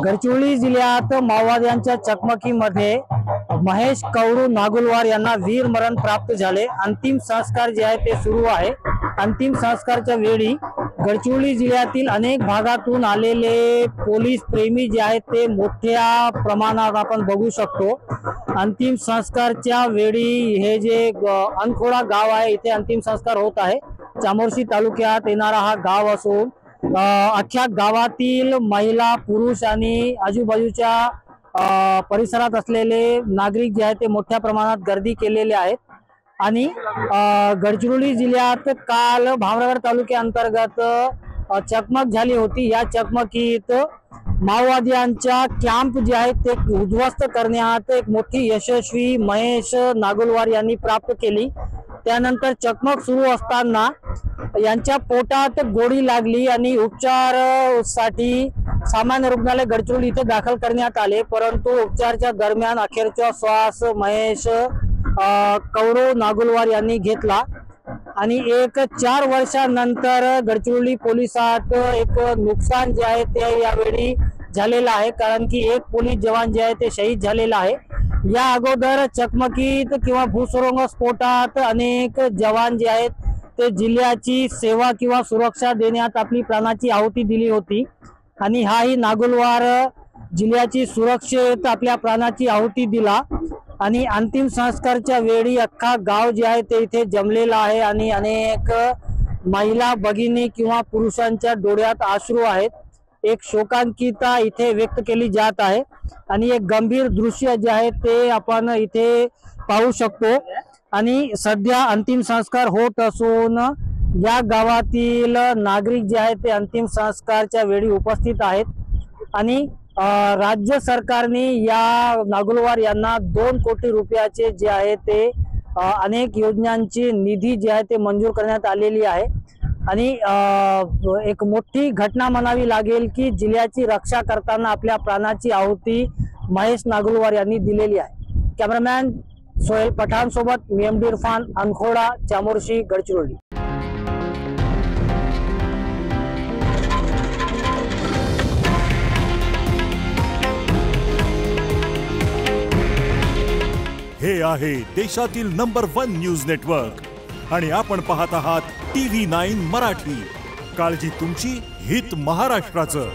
गडचिरोली जिल्ह्यात माओवाद्यांच्या चकमकीमध्ये महेश कौरू नागुलवार यांना वीरमरण प्राप्त झाले। अंतिम संस्कार जे आहे ते सुरू आहे। अंतिम संस्कारच्या वेळी गडचिरोली जिल्ह्यातील अनेक भागातून आलेले पोलीस प्रेमी जे आहेत ते मोठ्या प्रमाणात आपण बघू शकतो। अंतिम संस्कारच्या वेळी हे जे अनखोडा गाव आहे इथे अंतिम संस्कार होत आहे। चामोर्शी तालुक्यात येणारा हा गाव असून अख्ख्या गावातील महिला पुरुष आणि आजूबाजूच्या परिसरात असलेले नागरिक जे आहेत ते मोठ्या प्रमाणात गर्दी केलेले आहेत। आणि गडचिरोली जिल्ह्यात काल भामरागड तालुक्याअंतर्गत चकमक झाली होती। या चकमकीत माओवाद्यांच्या कॅम्प जे आहेत ते उद्ध्वस्त करण्यात एक मोठी यशस्वी महेश नागुलवार यांनी प्राप्त केली। त्यानंतर चकमक सुरू असताना यांच्या पोटात गोळी लागली आणि उपचारासाठी सामान्य रुग्णालय गडचिरोली इथे दाखल करण्यात आले। परंतु उपचाराच्या दरम्यान अखेरचा श्वास महेश कौरू नागुलवार यांनी घेतला आणि 4 वर्षांनंतर गडचिरोली पोलिसात एक नुकसान जे आहे ते यावेळी झालेलं आहे, कारण की एक पोलीस जवान जे आहे ते शहीद झालेला आहे। या अगोदर चकमकीत किंवा भूसुरुंग स्फोटात अनेक जवान जे आहेत ते जिल्ह्याची सेवा किंवा सुरक्षा देण्यात आपली प्राणाची आहुती दिली होती आणि हाही नागुलवार जिल्ह्याची सुरक्षेत आपल्या प्राणाची आहुती दिला। आणि अंतिम संस्कारच्या वेळी अख्खा गाव जे आहे ते इथे जमलेला आहे आणि अनेक महिला भगिनी किंवा पुरुषांच्या डोळ्यात अश्रू आहेत। एक शोकांतिका इथे व्यक्त केली जात आहे आणि एक गंभीर दृश्य जे आहे ते आपण इथे पाहू शकतो। आणि सध्या अंतिम संस्कार होत असून या गावातील नागरिक जे आहेत ते अंतिम संस्कारच्या वेळी उपस्थित आहेत आणि राज्य सरकारने या नागुलवार यांना 2 कोटी रुपयाचे जे आहे ते अनेक योजनांची निधी जे आहे ते मंजूर करण्यात आलेली आहे। आणि एक मोठी घटना म्हणावी लागेल की जिल्ह्याची रक्षा करताना आपल्या प्राणाची आहुती महेश नागुलवार यांनी दिलेली आहे। कॅमेरामॅन सोहेल पठाण सोबत मेमडी इरफान, अनखोडा, चामोर्शी, गडचिरोली। हे आहे देशातील नंबर 1 न्यूज नेटवर्क आणि आपण पाहत आहात TV9 मराठी। काळजी तुमची, हित महाराष्ट्राचं।